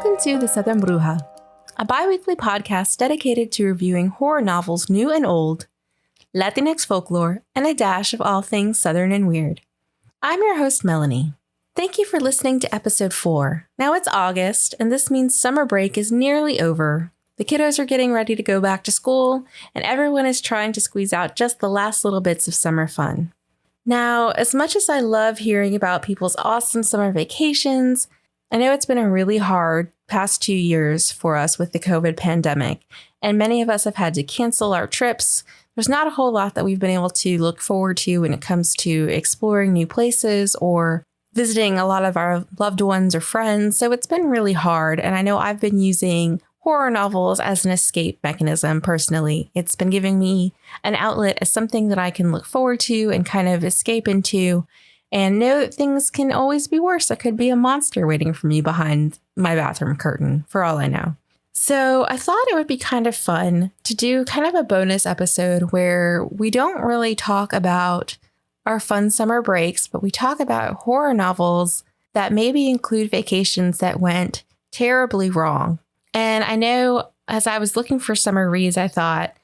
Welcome to The Southern Bruja, a bi-weekly podcast dedicated to reviewing horror novels new and old, Latinx folklore, and a dash of all things Southern and weird. I'm your host, Melanie. Thank you for listening to episode 4. Now it's August, and this means summer break is nearly over. The kiddos are getting ready to go back to school, and everyone is trying to squeeze out just the last little bits of summer fun. Now, as much as I love hearing about people's awesome summer vacations, I know it's been a really hard past 2 years for us with the COVID pandemic, and many of us have had to cancel our trips. There's not a whole lot that we've been able to look forward to when it comes to exploring new places or visiting a lot of our loved ones or friends, so it's been really hard, and I know I've been using horror novels as an escape mechanism personally. It's been giving me an outlet as something that I can look forward to and kind of escape into and know that things can always be worse. There could be a monster waiting for me behind my bathroom curtain, for all I know. So I thought it would be kind of fun to do kind of a bonus episode where we don't really talk about our fun summer breaks, but we talk about horror novels that maybe include vacations that went terribly wrong. And I know as I was looking for summer reads, I thought,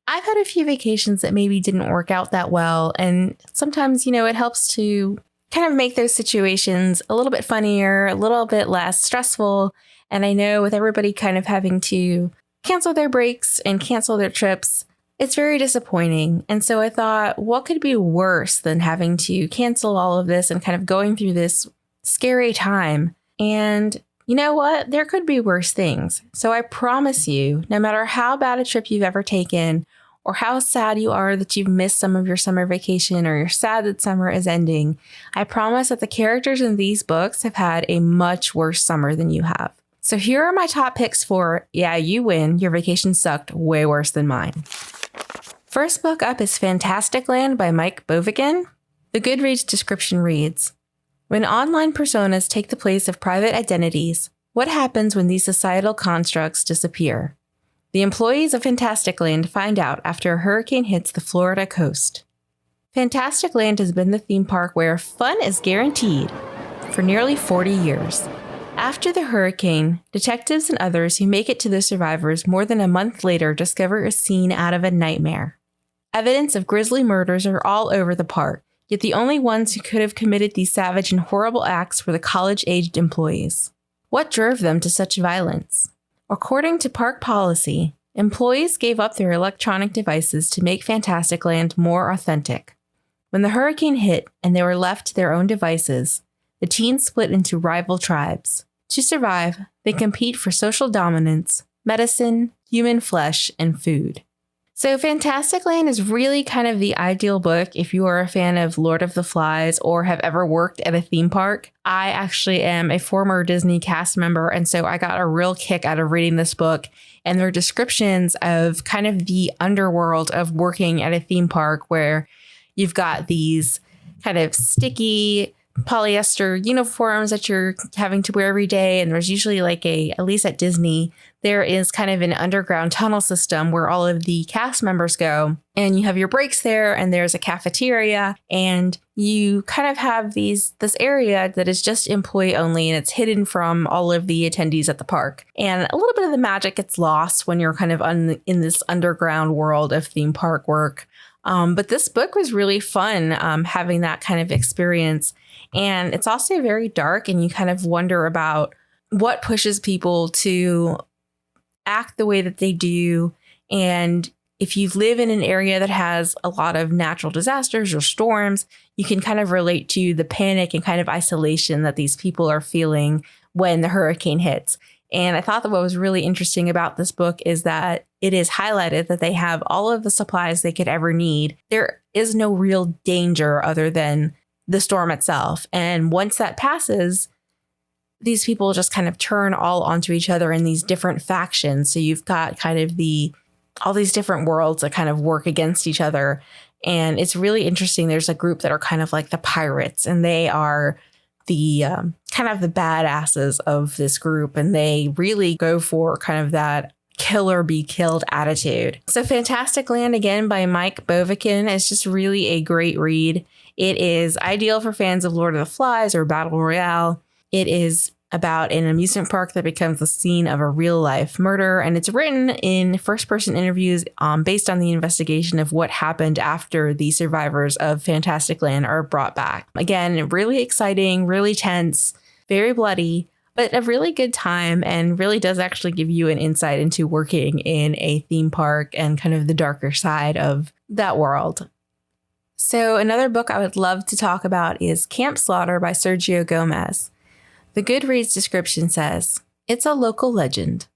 I've had a few vacations that maybe didn't work out that well. And sometimes, it helps to kind of make those situations a little bit funnier, a little bit less stressful. And I know with everybody kind of having to cancel their breaks and cancel their trips, it's very disappointing. And so I thought, what could be worse than having to cancel all of this and kind of going through this scary time? And you know what? There could be worse things. So I promise you, no matter how bad a trip you've ever taken or how sad you are that you've missed some of your summer vacation or you're sad that summer is ending, I promise that the characters in these books have had a much worse summer than you have. So here are my top picks for, yeah, you win. Your vacation sucked way worse than mine. First book up is Fantasticland by Mike Bockoven. The Goodreads description reads, when online personas take the place of private identities, what happens when these societal constructs disappear? The employees of Fantasticland find out after a hurricane hits the Florida coast. Fantasticland has been the theme park where fun is guaranteed for nearly 40 years. After the hurricane, detectives and others who make it to the survivors more than a month later discover a scene out of a nightmare. Evidence of grisly murders are all over the park. Yet the only ones who could have committed these savage and horrible acts were the college-aged employees. What drove them to such violence? According to park policy, employees gave up their electronic devices to make Fantasticland more authentic. When the hurricane hit and they were left to their own devices, the teens split into rival tribes. To survive, they compete for social dominance, medicine, human flesh, and food. So Fantasticland is really kind of the ideal book if you are a fan of Lord of the Flies or have ever worked at a theme park. I actually am a former Disney cast member, and so I got a real kick out of reading this book and their descriptions of kind of the underworld of working at a theme park where you've got these kind of sticky polyester uniforms that you're having to wear every day. And there's usually at least at Disney, there is kind of an underground tunnel system where all of the cast members go and you have your breaks there and there's a cafeteria and you kind of have this area that is just employee only and it's hidden from all of the attendees at the park. And a little bit of the magic gets lost when you're kind of in this underground world of theme park work. But this book was really fun having that kind of experience. And it's also very dark and you kind of wonder about what pushes people to act the way that they do. And if you live in an area that has a lot of natural disasters or storms, you can kind of relate to the panic and kind of isolation that these people are feeling when the hurricane hits. And I thought that what was really interesting about this book is that it is highlighted that they have all of the supplies they could ever need. There is no real danger other than the storm itself. And once that passes, these people just kind of turn all onto each other in these different factions. So you've got kind of all these different worlds that kind of work against each other. And it's really interesting. There's a group that are kind of like the pirates, and they are the kind of the badasses of this group. And they really go for kind of that kill or be killed attitude. So Fantasticland, again, by Mike Bockoven, is just really a great read. It is ideal for fans of Lord of the Flies or Battle Royale. It is about an amusement park that becomes the scene of a real life murder. And it's written in first person interviews based on the investigation of what happened after the survivors of Fantasticland are brought back. Again, really exciting, really tense, very bloody, but a really good time, and really does actually give you an insight into working in a theme park and kind of the darker side of that world. So another book I would love to talk about is Camp Slaughter by Sergio Gomez. The Goodreads description says, "It's a local legend.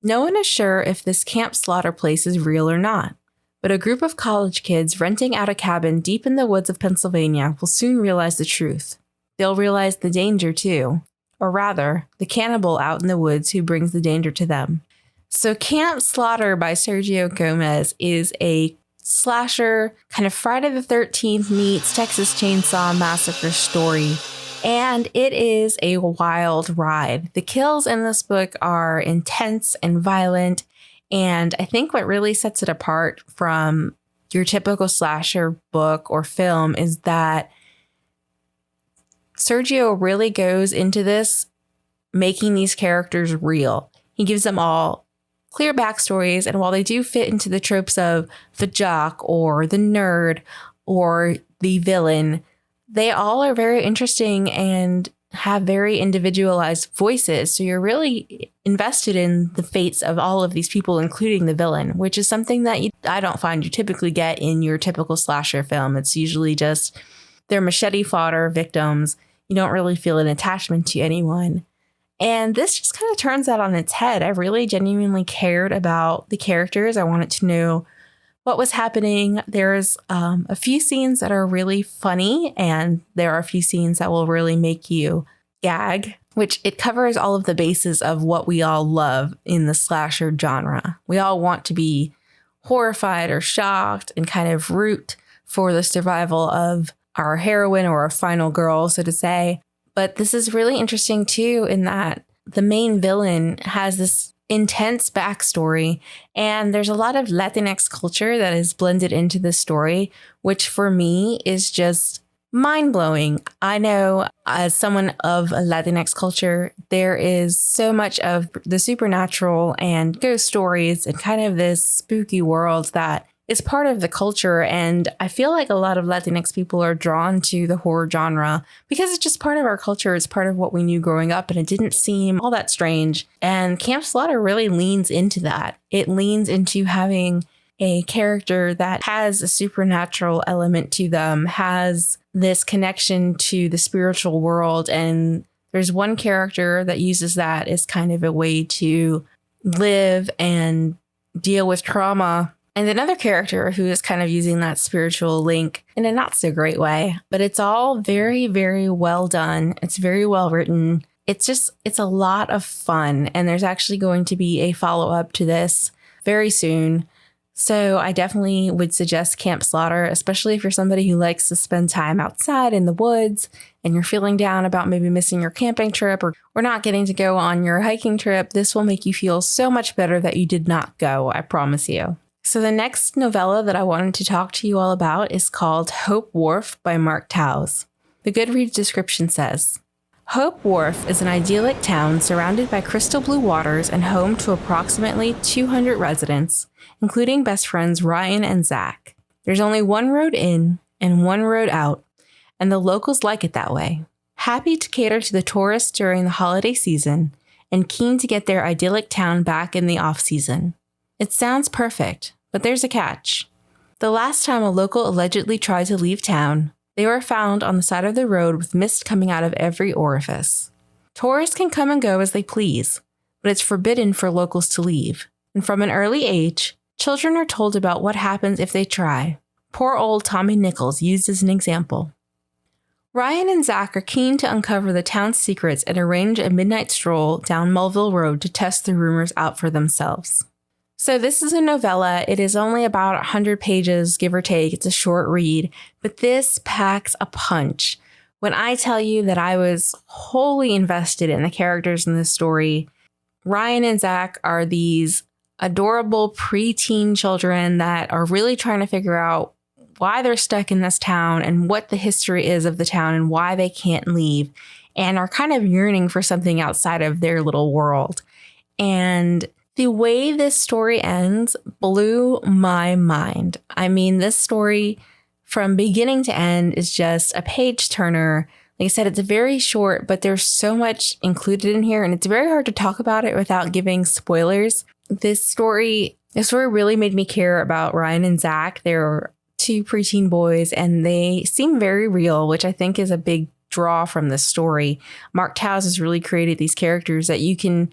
No one is sure if this Camp Slaughter place is real or not, but a group of college kids renting out a cabin deep in the woods of Pennsylvania will soon realize the truth. They'll realize the danger too, or rather, the cannibal out in the woods who brings the danger to them." So Camp Slaughter by Sergio Gomez is a slasher, kind of Friday the 13th meets Texas Chainsaw Massacre story. And it is a wild ride. The kills in this book are intense and violent. And I think what really sets it apart from your typical slasher book or film is that Sergio really goes into this making these characters real. He gives them all clear backstories. And while they do fit into the tropes of the jock or the nerd or the villain, they all are very interesting and have very individualized voices. So you're really invested in the fates of all of these people, including the villain, which is something that I don't find you typically get in your typical slasher film. It's usually just they're machete fodder victims. You don't really feel an attachment to anyone. And this just kind of turns that on its head. I really genuinely cared about the characters. I wanted to know what was happening. There's a few scenes that are really funny, and there are a few scenes that will really make you gag, which it covers all of the bases of what we all love in the slasher genre. We all want to be horrified or shocked and kind of root for the survival of our heroine or our final girl, so to say. But this is really interesting too, in that the main villain has this intense backstory, and there's a lot of Latinx culture that is blended into the story, which for me is just mind-blowing. I know as someone of a Latinx culture, there is so much of the supernatural and ghost stories and kind of this spooky world that is part of the culture. And I feel like a lot of Latinx people are drawn to the horror genre because it's just part of our culture. It's part of what we knew growing up, and it didn't seem all that strange. And Camp Slaughter really leans into that. It leans into having a character that has a supernatural element to them, has this connection to the spiritual world. And there's one character that uses that as kind of a way to live and deal with trauma. And another character who is kind of using that spiritual link in a not so great way. But it's all very, very well done. It's very well written. It's a lot of fun. And there's actually going to be a follow-up to this very soon. So I definitely would suggest Camp Slaughter, especially if you're somebody who likes to spend time outside in the woods and you're feeling down about maybe missing your camping trip or not getting to go on your hiking trip. This will make you feel so much better that you did not go, I promise you. So the next novella that I wanted to talk to you all about is called Hope Wharf by Mark Towse. The Goodreads description says, Hope Wharf is an idyllic town surrounded by crystal blue waters and home to approximately 200 residents, including best friends Ryan and Zach. There's only one road in and one road out, and the locals like it that way. Happy to cater to the tourists during the holiday season and keen to get their idyllic town back in the off-season. It sounds perfect, but there's a catch. The last time a local allegedly tried to leave town, they were found on the side of the road with mist coming out of every orifice. Tourists can come and go as they please, but it's forbidden for locals to leave. And from an early age, children are told about what happens if they try. Poor old Tommy Nichols used as an example. Ryan and Zach are keen to uncover the town's secrets and arrange a midnight stroll down Melville Road to test the rumors out for themselves. So this is a novella. It is only about 100 pages, give or take. It's a short read, but this packs a punch. When I tell you that I was wholly invested in the characters in this story, Ryan and Zach are these adorable preteen children that are really trying to figure out why they're stuck in this town and what the history is of the town and why they can't leave. and are kind of yearning for something outside of their little world. And the way this story ends blew my mind. I mean, this story from beginning to end is just a page turner. Like I said, it's very short, but there's so much included in here, and it's very hard to talk about it without giving spoilers. This story really made me care about Ryan and Zach. They're two preteen boys, and they seem very real, which I think is a big draw from this story. Mark Towse has really created these characters that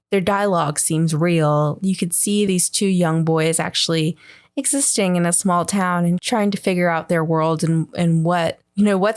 their dialogue seems real. You could see these two young boys actually existing in a small town and trying to figure out their world and what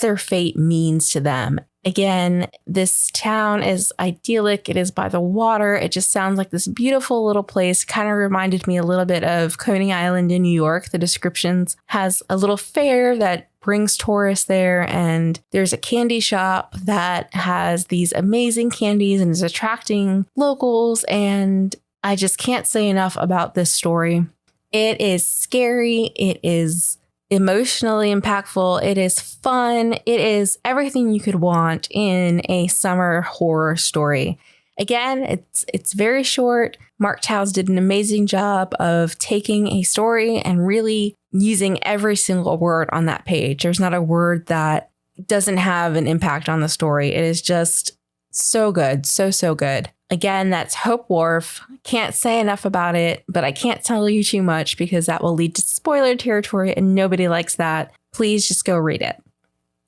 their fate means to them. Again, this town is idyllic. It is by the water. It just sounds like this beautiful little place. Kind of reminded me a little bit of Coney Island in New York. The descriptions has a little fair that brings tourists there, and there's a candy shop that has these amazing candies and is attracting locals. And I just can't say enough about this story. It is scary. It is emotionally impactful. It is fun. It is everything you could want in a summer horror story. Again, it's very short. Mark Towse did an amazing job of taking a story and really using every single word on that page. There's not a word that doesn't have an impact on the story. It is just so good. So good. Again, that's Hope Wharf. Can't say enough about it, but I can't tell you too much because that will lead to spoiler territory and nobody likes that. Please just go read it.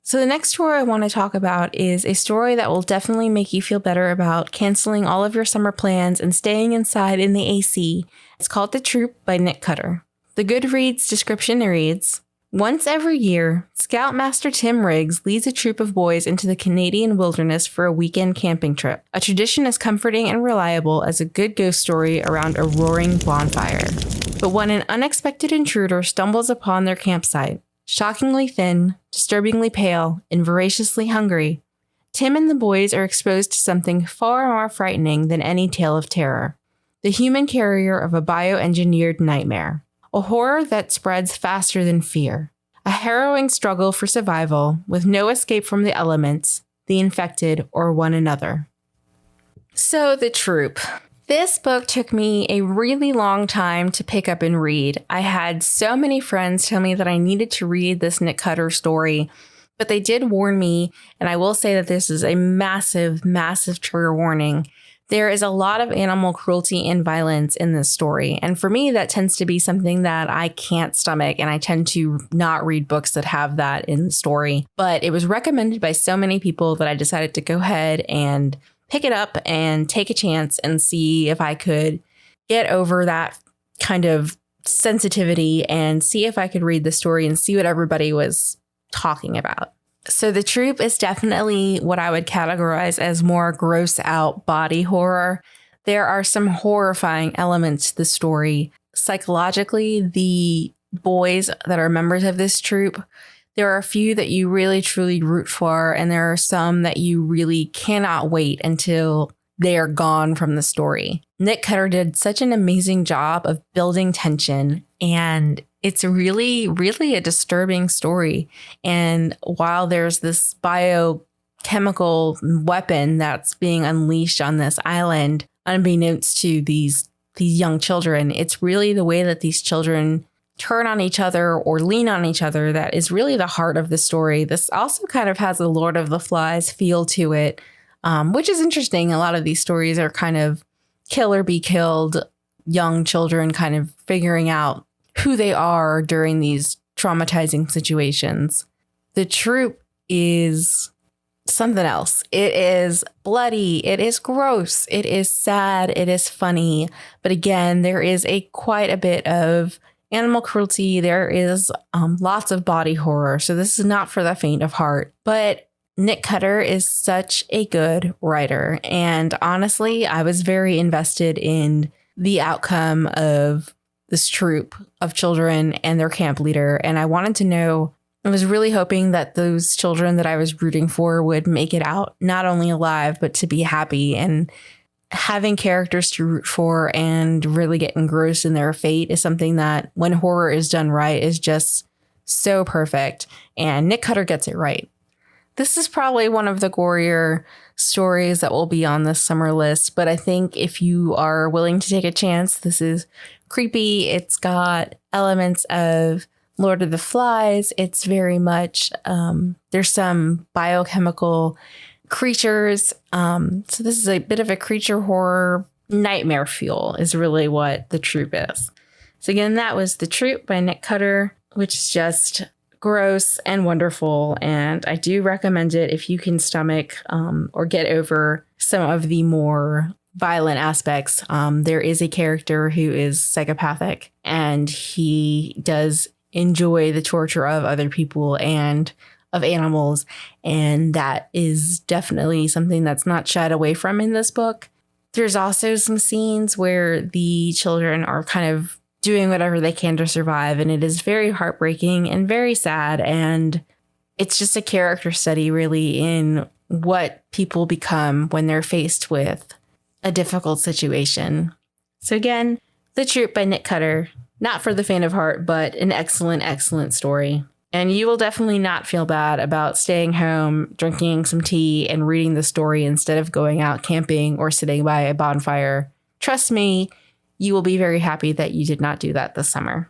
So the next story I want to talk about is a story that will definitely make you feel better about canceling all of your summer plans and staying inside in the AC. It's called The Troop by Nick Cutter. The Goodreads description reads, once every year, Scoutmaster Tim Riggs leads a troop of boys into the Canadian wilderness for a weekend camping trip, a tradition as comforting and reliable as a good ghost story around a roaring bonfire. But when an unexpected intruder stumbles upon their campsite, shockingly thin, disturbingly pale, and voraciously hungry, Tim and the boys are exposed to something far more frightening than any tale of terror, the human carrier of a bioengineered nightmare. A horror that spreads faster than fear. A harrowing struggle for survival with no escape from the elements, the infected, or one another. So, The Troop. This book took me a really long time to pick up and read. I had so many friends tell me that I needed to read this Nick Cutter story, but they did warn me, and I will say that this is a massive, massive trigger warning. There is a lot of animal cruelty and violence in this story. And for me, that tends to be something that I can't stomach. And I tend to not read books that have that in the story. But it was recommended by so many people that I decided to go ahead and pick it up and take a chance and see if I could get over that kind of sensitivity and see if I could read the story and see what everybody was talking about. So The Troop is definitely what I would categorize as more gross out body horror. There are some horrifying elements to the story. Psychologically, the boys that are members of this troop, there are a few that you really truly root for, and there are some that you really cannot wait until they are gone from the story. Nick Cutter did such an amazing job of building tension, and it's really, really a disturbing story. And while there's this biochemical weapon that's being unleashed on this island, unbeknownst to these young children, it's really the way that these children turn on each other or lean on each other that is really the heart of the story. This also kind of has a Lord of the Flies feel to it, which is interesting. A lot of these stories are kind of kill or be killed, young children kind of figuring out who they are during these traumatizing situations. The Troop is something else. It is bloody. It is gross. It is sad. It is funny. But again, there is quite a bit of animal cruelty. There is lots of body horror. So this is not for the faint of heart. But Nick Cutter is such a good writer. And honestly, I was very invested in the outcome of this troop of children and their camp leader. And I wanted to know, I was really hoping that those children that I was rooting for would make it out, not only alive, but to be happy. And having characters to root for and really get engrossed in their fate is something that, when horror is done right, is just so perfect. And Nick Cutter gets it right. This is probably one of the gorier stories that will be on this summer list, but I think if you are willing to take a chance, this is creepy. It's got elements of Lord of the Flies. It's very much, there's some biochemical creatures. So this is a bit of a creature horror nightmare fuel is really what The Troop is. So again, that was The Troop by Nick Cutter, which is just gross and wonderful. And I do recommend it if you can stomach or get over some of the more violent aspects. There is a character who is psychopathic, and he does enjoy the torture of other people and of animals. And that is definitely something that's not shied away from in this book. There's also some scenes where the children are kind of doing whatever they can to survive. And it is very heartbreaking and very sad. And it's just a character study, really, in what people become when they're faced with a difficult situation. So again, The Troop by Nick Cutter, not for the faint of heart, but an excellent, excellent story. And you will definitely not feel bad about staying home, drinking some tea, and reading the story instead of going out camping or sitting by a bonfire. Trust me, you will be very happy that you did not do that this summer.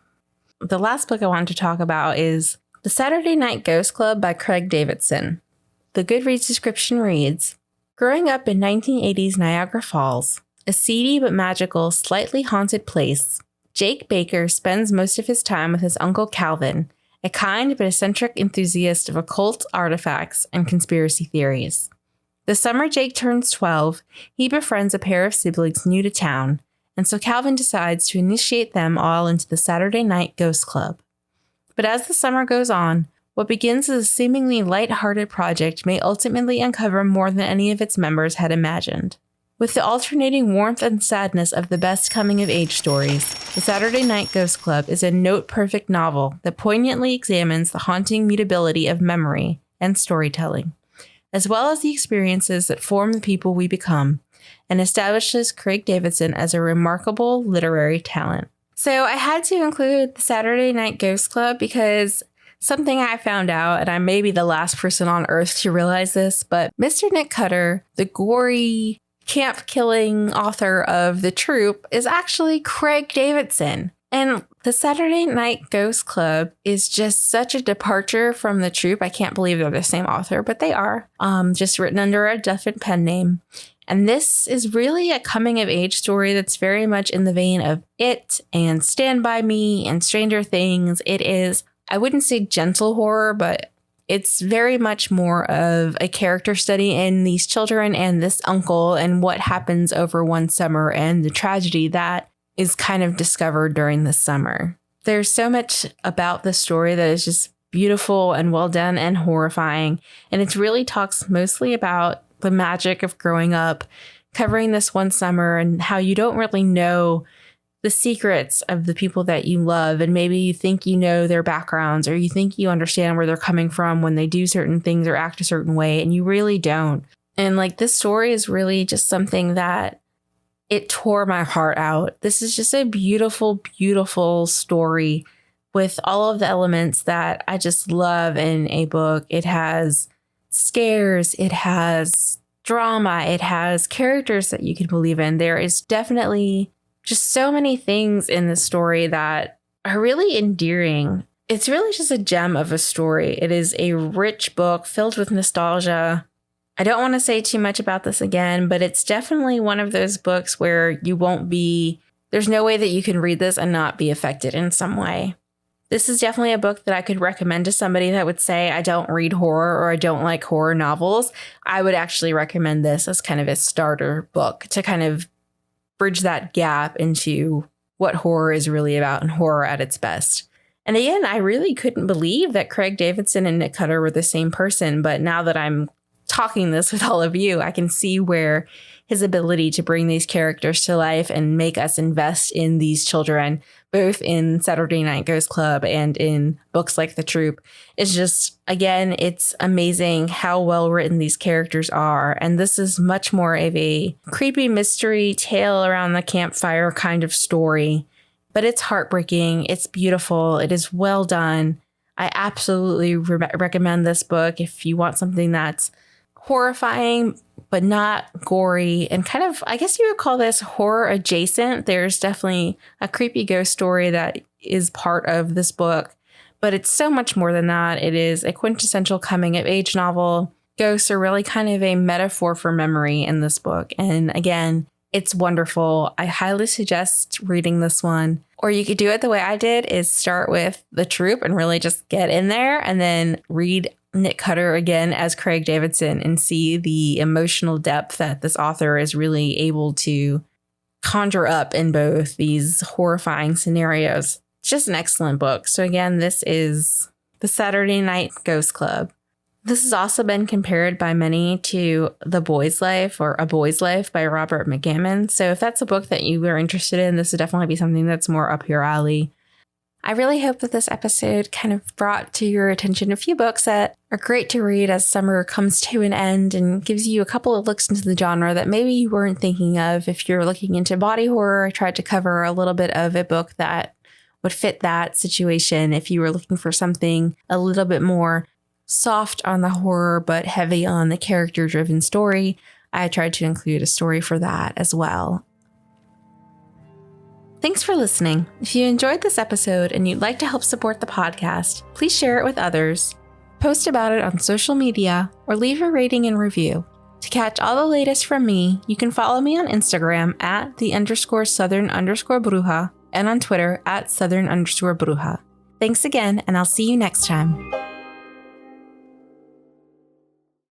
The last book I wanted to talk about is The Saturday Night Ghost Club by Craig Davidson. The Goodreads description reads, growing up in 1980s Niagara Falls, a seedy but magical, slightly haunted place, Jake Baker spends most of his time with his uncle Calvin, a kind but eccentric enthusiast of occult artifacts and conspiracy theories. The summer Jake turns 12, he befriends a pair of siblings new to town, and so Calvin decides to initiate them all into the Saturday Night Ghost Club. But as the summer goes on, what begins as a seemingly light-hearted project may ultimately uncover more than any of its members had imagined. With the alternating warmth and sadness of the best coming-of-age stories, The Saturday Night Ghost Club is a note-perfect novel that poignantly examines the haunting mutability of memory and storytelling, as well as the experiences that form the people we become, and establishes Craig Davidson as a remarkable literary talent. So I had to include The Saturday Night Ghost Club because something I found out, and I may be the last person on earth to realize this, but Mr. Nick Cutter, the gory camp-killing author of The Troop, is actually Craig Davidson. And The Saturday Night Ghost Club is just such a departure from The Troop. I can't believe they're the same author, but they are. Just written under a different pen name. And this is really a coming-of-age story that's very much in the vein of It and Stand By Me and Stranger Things. It is, I wouldn't say gentle horror, but it's very much more of a character study in these children and this uncle and what happens over one summer and the tragedy that is kind of discovered during the summer. There's so much about the story that is just beautiful and well done and horrifying. And it really talks mostly about the magic of growing up, covering this one summer and how you don't really know the secrets of the people that you love. And maybe you think you know their backgrounds, or you think you understand where they're coming from when they do certain things or act a certain way, and you really don't. And like, this story is really just something that it tore my heart out. This is just a beautiful, beautiful story with all of the elements that I just love in a book. It has scares, it has drama, it has characters that you can believe in. There is definitely just so many things in the story that are really endearing. It's really just a gem of a story. It is a rich book filled with nostalgia. I don't want to say too much about this again, but it's definitely one of those books where there's no way that you can read this and not be affected in some way. This is definitely a book that I could recommend to somebody that would say, I don't read horror or I don't like horror novels. I would actually recommend this as kind of a starter book to kind of bridge that gap into what horror is really about and horror at its best. And again, I really couldn't believe that Craig Davidson and Nick Cutter were the same person. But now that I'm talking this with all of you, I can see where his ability to bring these characters to life and make us invest in these children, both in Saturday Night Ghost Club and in books like The Troop, is just, again, it's amazing how well written these characters are. And this is much more of a creepy mystery tale around the campfire kind of story, but it's heartbreaking. It's beautiful. It is well done. I absolutely recommend this book if you want something that's horrifying, but not gory and kind of, I guess you would call this horror adjacent. There's definitely a creepy ghost story that is part of this book, but it's so much more than that. It is a quintessential coming of age novel. Ghosts are really kind of a metaphor for memory in this book. And again, it's wonderful. I highly suggest reading this one. Or you could do it the way I did, is start with The Troop and really just get in there and then read Nick Cutter again as Craig Davidson and see the emotional depth that this author is really able to conjure up in both these horrifying scenarios. It's just an excellent book. So again, this is The Saturday Night Ghost Club. This has also been compared by many to The Boy's Life or A Boy's Life by Robert McGammon. So if that's a book that you are interested in, this would definitely be something that's more up your alley. I really hope that this episode kind of brought to your attention a few books that are great to read as summer comes to an end and gives you a couple of looks into the genre that maybe you weren't thinking of. If you're looking into body horror, I tried to cover a little bit of a book that would fit that situation. If you were looking for something a little bit more soft on the horror but heavy on the character-driven story, I tried to include a story for that as well. Thanks for listening. If you enjoyed this episode and you'd like to help support the podcast, please share it with others, post about it on social media, or leave a rating and review. To catch all the latest from me, you can follow me on Instagram at @the_southern_bruja and on Twitter @southern_bruja. Thanks again, and I'll see you next time.